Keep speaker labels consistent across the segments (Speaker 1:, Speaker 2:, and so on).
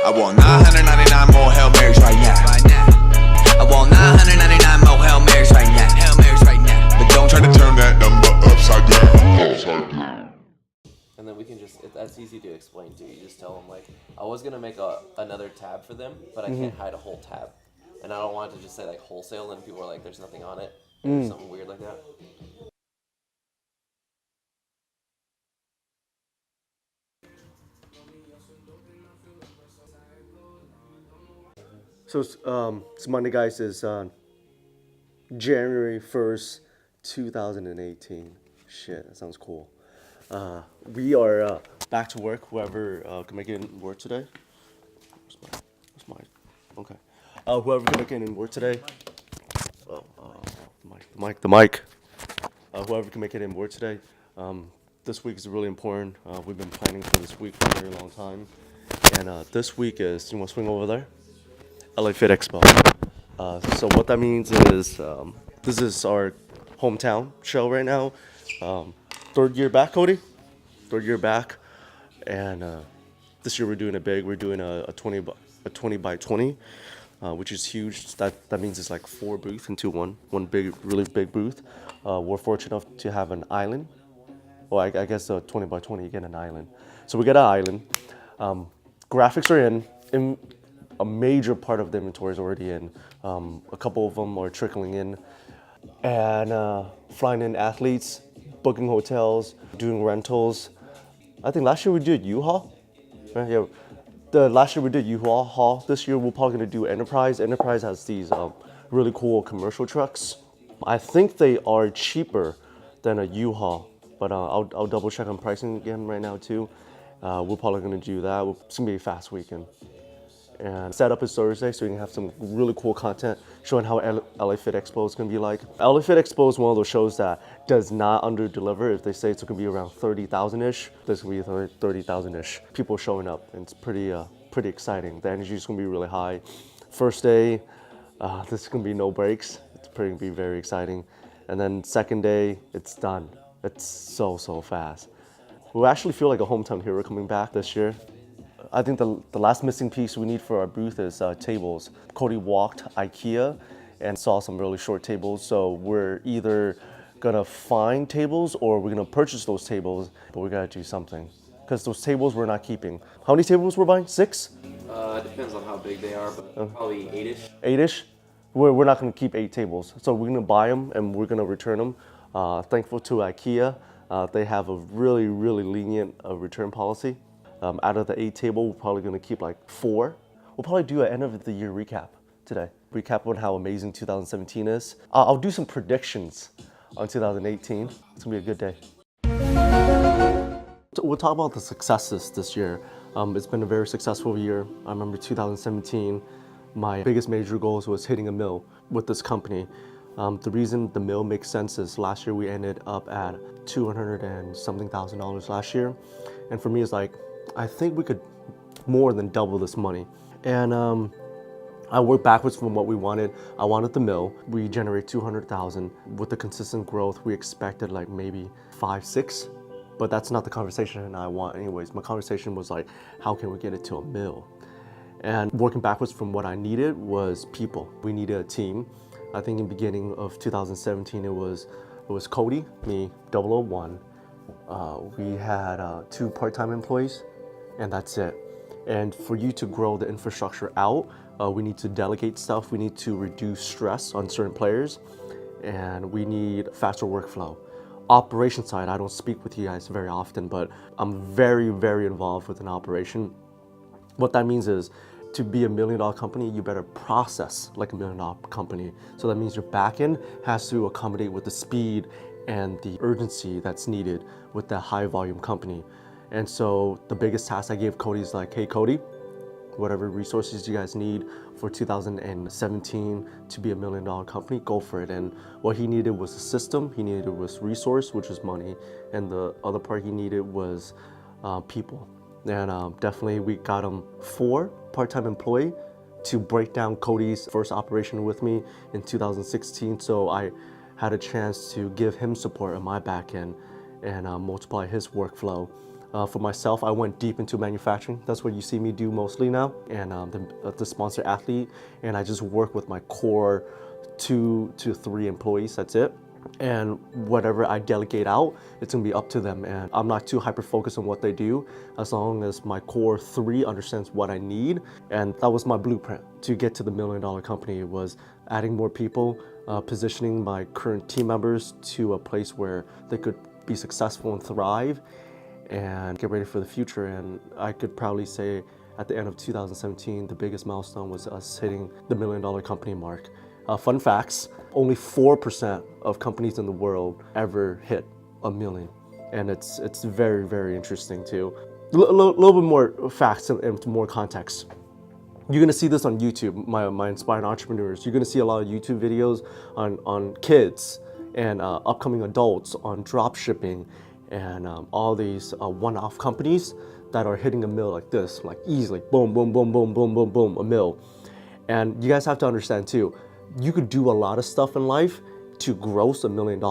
Speaker 1: I want 999 more Hail Marys right now. I want 999 more Hail Marys right now. Hail Marys right now. But don't try to turn that number upside down.
Speaker 2: And then we can just, that's easy to explain to you. You just tell them, like, I was going to make another tab for them, but I can't hide a whole tab. And I don't want it to just say, like, wholesale, and people are like, there's nothing on it. Or something weird like that.
Speaker 3: So, Monday, guys, is January 1st, 2018. Shit, that sounds cool. We are back to work. Whoever can make it in work today. Where's mine? Okay. Whoever can make it in work today. The mic. Whoever can make it in work today. This week is really important. We've been planning for this week for a very long time. And this week is, you want to swing over there? LA Fit Expo. So what that means is this is our hometown show right now. Third year back, Cody. Third year back, and this year we're doing it big. We're doing a 20 by 20, which is huge. That means it's like 4 booths into one big, really big booth. We're fortunate enough to have an island. Well, I guess 20 by 20, you get an island. So we get an island. Graphics are in. A major part of the inventory is already in. A couple of them are trickling in. And flying in athletes, booking hotels, doing rentals. I think last year we did U-Haul. Right? Yeah. Last year we did U-Haul. This year we're probably gonna do Enterprise. Enterprise has these really cool commercial trucks. I think they are cheaper than a U-Haul, but I'll double check on pricing again right now too. We're probably gonna do that. It's gonna be a fast weekend. And setup is Thursday, so you can have some really cool content showing how LA Fit Expo is going to be like. LA Fit Expo is one of those shows that does not under-deliver. If they say it's going to be around 30,000-ish, there's going to be 30,000-ish people showing up. And it's pretty exciting. The energy is going to be really high. First day, there's going to be no breaks. It's going to be very exciting. And then second day, it's done. It's so fast. We actually feel like a hometown hero coming back this year. I think the last missing piece we need for our booth is tables. Cody walked IKEA and saw some really short tables, so we're either gonna find tables or we're gonna purchase those tables, but we gotta do something. Because those tables we're not keeping. How many tables we're buying? 6?
Speaker 2: It depends on how big they are, but probably 8-ish.
Speaker 3: 8-ish? We're not gonna keep 8 tables. So we're gonna buy them and we're gonna return them. Thankful to IKEA, they have a really lenient return policy. Out of the 8 table, we're probably gonna keep like 4. We'll probably do an end of the year recap today. Recap on how amazing 2017 is. I'll do some predictions on 2018. It's gonna be a good day. So we'll talk about the successes this year. It's been a very successful year. I remember 2017, my biggest major goals was hitting a mill with this company. The reason the mill makes sense is last year we ended up at $200 and something thousand last year. And for me, it's like, I think we could more than double this money. And I worked backwards from what we wanted. I wanted the mill. We generate 200,000. With the consistent growth, we expected like maybe 5, 6, but that's not the conversation I want anyways. My conversation was like, how can we get it to a mill? And working backwards from what I needed was people. We needed a team. I think in the beginning of 2017, it was Cody, me, 001. We had 2 part-time employees, and that's it. And for you to grow the infrastructure out, we need to delegate stuff. We need to reduce stress on certain players, and we need faster workflow. Operation side, I don't speak with you guys very often, but I'm very involved with an operation. What that means is, to be $1 million company, you better process like $1 million company. So that means your backend has to accommodate with the speed and the urgency that's needed with that high volume company. And so the biggest task I gave Cody is like, hey Cody, whatever resources you guys need for 2017 to be $1 million company, go for it. And what he needed was a system, he needed was resource, which is money, and the other part he needed was people. And definitely we got him 4 part-time employee to break down Cody's first operation with me in 2016. So I had a chance to give him support on my back end and multiply his workflow. For myself, I went deep into manufacturing. That's what you see me do mostly now, and the sponsor athlete. And I just work with my core 2 to 3 employees. That's it. And whatever I delegate out, it's gonna be up to them. And I'm not too hyper focused on what they do, as long as my core 3 understands what I need. And that was my blueprint to get to the $1 million company. It was adding more people, positioning my current team members to a place where they could be successful and thrive, and get ready for the future. And I could probably say at the end of 2017, the biggest milestone was us hitting the $1 million company mark. Fun facts, only 4% of companies in the world ever hit $1 million. And it's very, very interesting too. A little bit more facts and more context. You're gonna see this on YouTube, my Inspiring Entrepreneurs. You're gonna see a lot of YouTube videos on kids and upcoming adults, on drop shipping, and all these one-off companies that are hitting $1 million like this, like easily, boom, boom, boom, boom, boom, boom, boom, $1 million. And you guys have to understand too, you could do a lot of stuff in life to gross $1 million,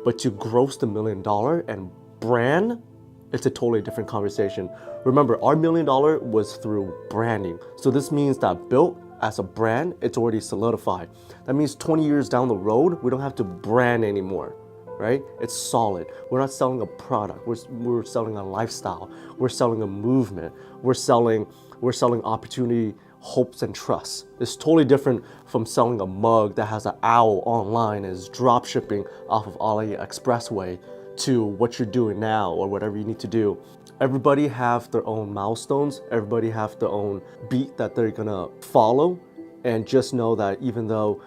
Speaker 3: but to gross the $1 million and brand, it's a totally different conversation. Remember, our $1 million was through branding. So this means that built as a brand, it's already solidified. That means 20 years down the road, we don't have to brand anymore, right? It's solid. We're not selling a product. We're selling a lifestyle. We're selling a movement. We're selling opportunity, hopes, and trust. It's totally different from selling a mug that has an owl online and is drop shipping off of AliExpressway to what you're doing now or whatever you need to do. Everybody have their own milestones. Everybody have their own beat that they're gonna follow. And just know that even though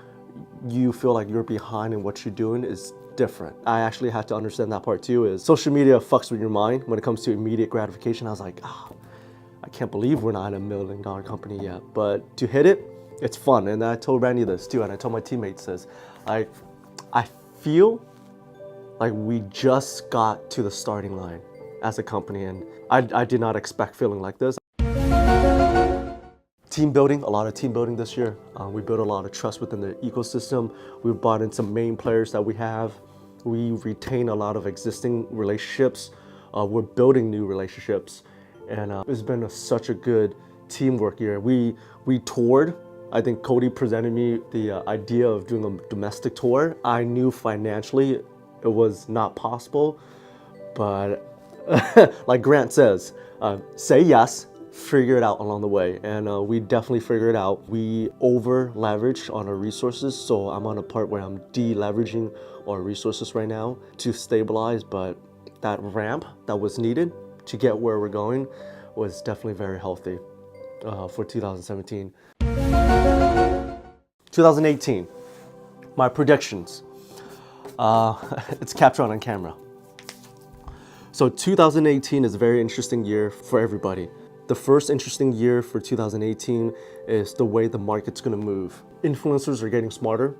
Speaker 3: you feel like you're behind in what you're doing, is different. I actually had to understand that part too, is social media fucks with your mind when it comes to immediate gratification. I was like, I can't believe we're not a $1 million company yet. But to hit it, it's fun. And I told Randy this too, and I told my teammates this. I feel like we just got to the starting line as a company, and I did not expect feeling like this. Team building, a lot of team building this year. We built a lot of trust within the ecosystem. We brought in some main players that we have. We retain a lot of existing relationships. We're building new relationships. And it's been such a good teamwork year. We toured. I think Cody presented me the idea of doing a domestic tour. I knew financially it was not possible, but like Grant says, say yes, figure it out along the way. And we definitely figured it out. We over leveraged on our resources. So I'm on a part where I'm de-leveraging our resources right now to stabilize, but that ramp that was needed to get where we're going was definitely very healthy for 2017. 2018, my predictions. It's captured on camera. So 2018 is a very interesting year for everybody. The first interesting year for 2018 is the way the market's gonna move. Influencers are getting smarter,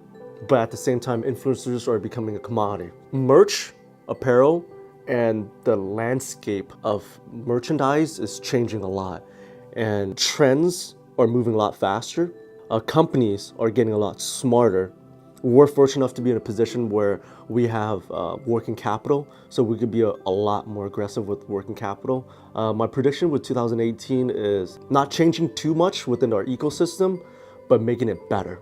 Speaker 3: but at the same time, influencers are becoming a commodity. Merch, apparel, and the landscape of merchandise is changing a lot, and trends are moving a lot faster. Companies are getting a lot smarter. We're fortunate enough to be in a position where we have working capital, so we could be a lot more aggressive with working capital. My prediction with 2018 is not changing too much within our ecosystem, but making it better.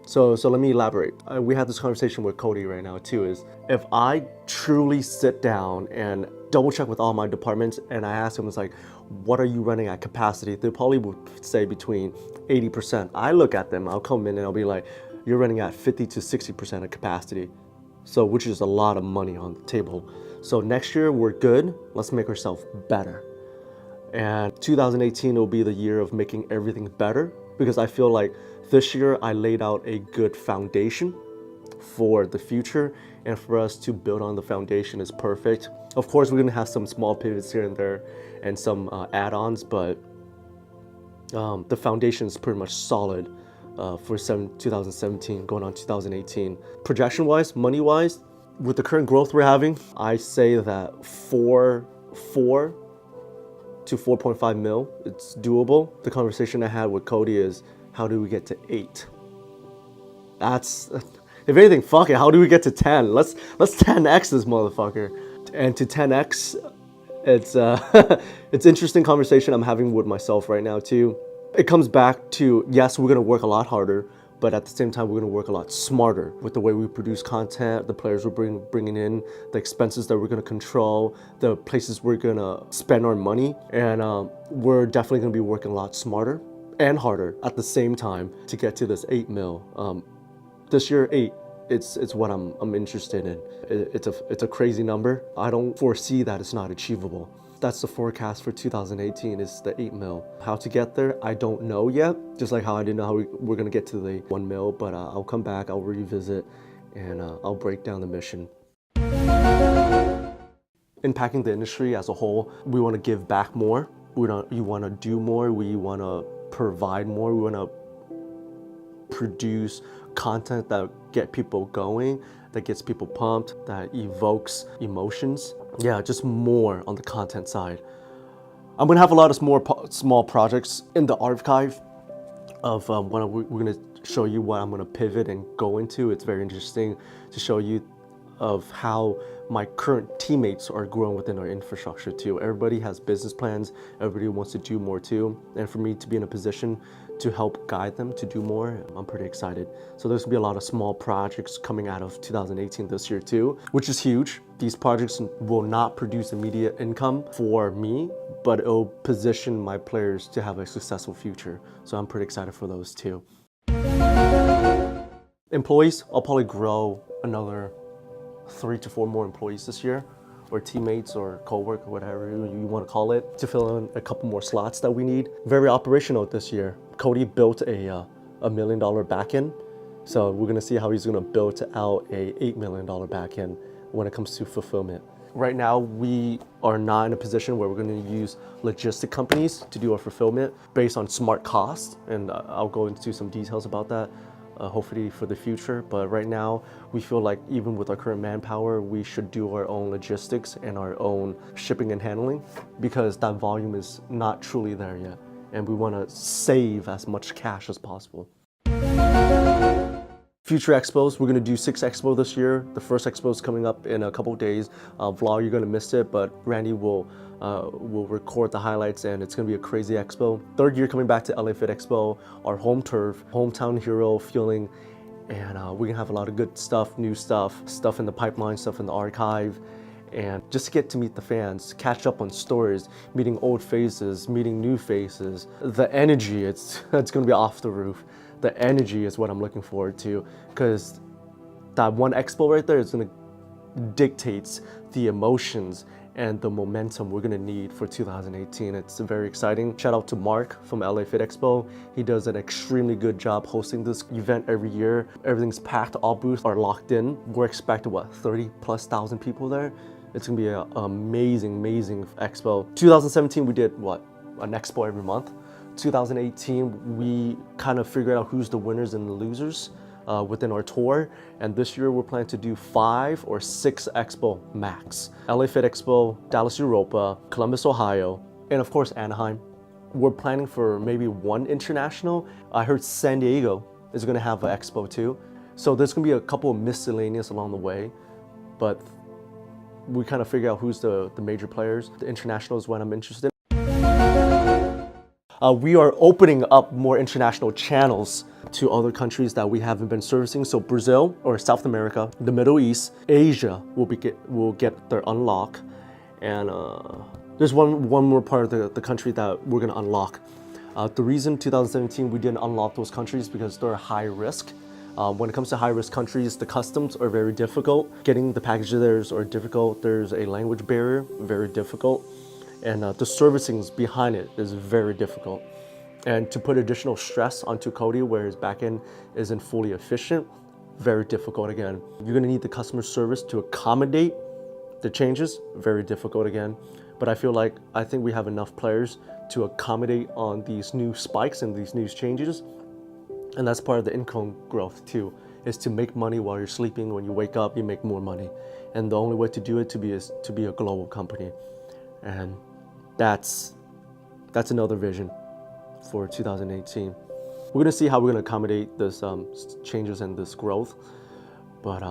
Speaker 3: So let me elaborate. We had this conversation with Cody right now too, is if I truly sit down and double check with all my departments and I ask them, it's like, what are you running at capacity? They probably would say between 80%. I look at them, I'll come in and I'll be like, you're running at 50 to 60% of capacity. So which is a lot of money on the table. So next year we're good, let's make ourselves better. And 2018 will be the year of making everything better, because I feel like this year I laid out a good foundation for the future, and for us to build on the foundation is perfect. Of course, we're gonna have some small pivots here and there and some add-ons, but the foundation is pretty much solid for 2017 going on 2018. Projection-wise, money-wise, with the current growth we're having, I say that 4 to 4.5 mil, it's doable. The conversation I had with Cody is, how do we get to 8? That's, if anything, fuck it, how do we get to 10? Let's 10x this motherfucker. And to 10x, It's it's interesting conversation I'm having with myself right now too. It comes back to, yes, we're gonna work a lot harder, but at the same time, we're gonna work a lot smarter with the way we produce content, the players we're bringing in, the expenses that we're gonna control, the places we're gonna spend our money, and we're definitely gonna be working a lot smarter and harder at the same time to get to this 8 mil. This year, 8. It's what I'm interested in. It's a crazy number. I don't foresee that it's not achievable. That's the forecast for 2018 is the 8 mil. How to get there, I don't know yet. Just like how I didn't know how we're gonna get to the 1 mil, but I'll come back, I'll revisit, and I'll break down the mission. Impacting the industry as a whole, we wanna give back more. You wanna do more, we wanna provide more, we wanna produce content that get people going, that gets people pumped, that evokes emotions. Yeah, just more on the content side. I'm gonna have a lot of small projects in the archive of when we're gonna show you what I'm gonna pivot and go into. It's very interesting to show you of how my current teammates are growing within our infrastructure too. Everybody has business plans, everybody wants to do more too. And for me to be in a position to help guide them to do more, I'm pretty excited. So there's gonna be a lot of small projects coming out of 2018 this year too, which is huge. These projects will not produce immediate income for me, but it'll position my players to have a successful future. So I'm pretty excited for those too. Employees, I'll probably grow another 3 to 4 more employees this year, or teammates or co-work or whatever you want to call it, to fill in a couple more slots that we need. Very operational this year. Cody built a $1 million backend, so we're gonna see how he's gonna build out a $8 million backend when it comes to fulfillment. Right now, we are not in a position where we're gonna use logistic companies to do our fulfillment based on smart cost, and I'll go into some details about that. Hopefully for the future, but right now we feel like even with our current manpower, we should do our own logistics and our own shipping and handling, because that volume is not truly there yet, and we want to save as much cash as possible. Future expos, we're going to do 6 expo this year. The first expo is coming up in a couple of days. Vlog, you're going to miss it, but Randy will record the highlights, and it's going to be a crazy expo. 3rd year coming back to LA Fit Expo, our home turf, hometown hero feeling, and we're going to have a lot of good stuff, new stuff in the pipeline, stuff in the archive, and just to get to meet the fans, catch up on stories, meeting old faces, meeting new faces. The energy, it's going to be off the roof. The energy is what I'm looking forward to, because that one expo right there is going to dictate the emotions and the momentum we're going to need for 2018. It's very exciting. Shout out to Mark from LA Fit Expo. He does an extremely good job hosting this event every year. Everything's packed, all booths are locked in. We're expecting, 30,000+ people there? It's going to be an amazing, amazing expo. 2017, we did, an expo every month. 2018, we kind of figured out who's the winners and the losers within our tour. And this year, we're planning to do 5 or 6 expo max. LA Fit Expo, Dallas Europa, Columbus, Ohio, and of course, Anaheim. We're planning for maybe 1 international. I heard San Diego is gonna have an expo too. So there's gonna be a couple of miscellaneous along the way, but we kind of figure out who's the major players. The international is what I'm interested in. We are opening up more international channels to other countries that we haven't been servicing. So Brazil or South America, the Middle East, Asia will get their unlock. And there's one more part of the country that we're gonna unlock. The reason 2017 we didn't unlock those countries because they're high risk. When it comes to high risk countries, the customs are very difficult. Getting the packages there are difficult. There's a language barrier, very difficult. And the servicings behind it is very difficult. And to put additional stress onto Cody where his backend isn't fully efficient, very difficult again. You're gonna need the customer service to accommodate the changes, very difficult again. But I think we have enough players to accommodate on these new spikes and these new changes. And that's part of the income growth too, is to make money while you're sleeping. When you wake up, you make more money. And the only way to do it is to be a global company. And that's another vision for 2018. We're gonna see how we're gonna accommodate this changes and this growth, but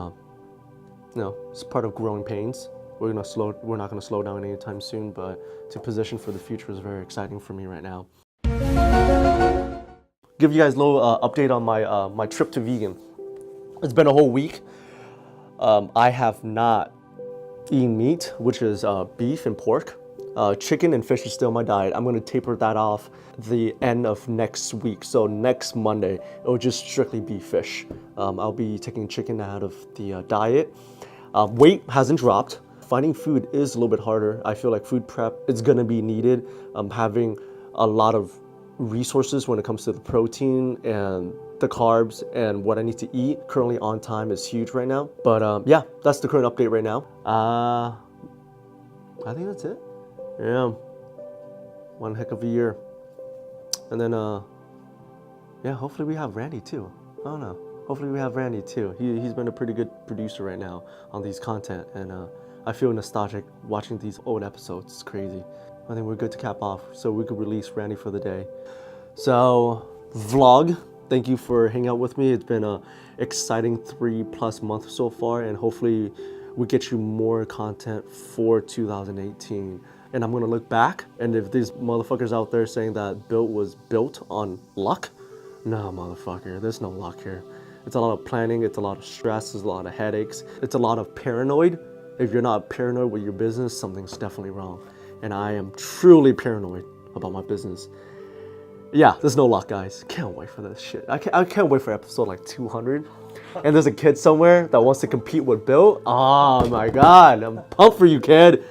Speaker 3: it's part of growing pains we're not gonna slow down anytime soon. But to position for the future is very exciting for me right now. Give you guys a little update on my trip to vegan. It's been a whole week. I have not eaten meat, which is beef and pork. Chicken and fish is still my diet. I'm gonna taper that off the end of next week. So next Monday, it'll just strictly be fish. I'll be taking chicken out of the diet. Weight hasn't dropped. Finding food is a little bit harder. I feel like food prep is gonna be needed. Having a lot of resources when it comes to the protein and the carbs and what I need to eat currently on time is huge right now. But yeah, that's the current update right now. I think that's it. Yeah, one heck of a year. And then yeah, hopefully we have Randy too. I don't know. Hopefully we have Randy too. He's been a pretty good producer right now on these content, and I feel nostalgic watching these old episodes. It's crazy. I think we're good to cap off, so we could release Randy for the day. So, vlog, thank you for hanging out with me. It's been a exciting 3+ months so far, and hopefully we get you more content for 2018. And I'm gonna look back, and if these motherfuckers out there saying that Built was built on luck, no, motherfucker, there's no luck here. It's a lot of planning, it's a lot of stress, there's a lot of headaches, it's a lot of paranoid. If you're not paranoid with your business, something's definitely wrong. And I am truly paranoid about my business. Yeah, there's no luck, guys. Can't wait for this shit. I can't wait for episode like 200. And there's a kid somewhere that wants to compete with Bill. Oh my God, I'm pumped for you, kid.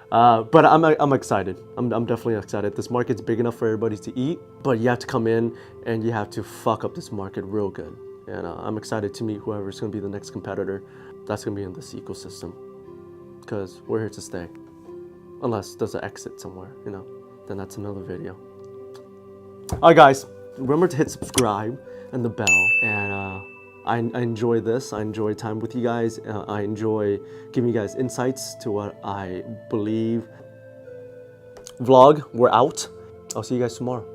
Speaker 3: But I'm excited. I'm definitely excited. This market's big enough for everybody to eat, but you have to come in and you have to fuck up this market real good. And I'm excited to meet whoever's gonna be the next competitor that's gonna be in this ecosystem. Because we're here to stay. Unless there's an exit somewhere, you know, then that's another video. Alright guys, remember to hit subscribe and the bell. And I enjoy this. I enjoy time with you guys. I enjoy giving you guys insights to what I believe. Vlog, we're out. I'll see you guys tomorrow.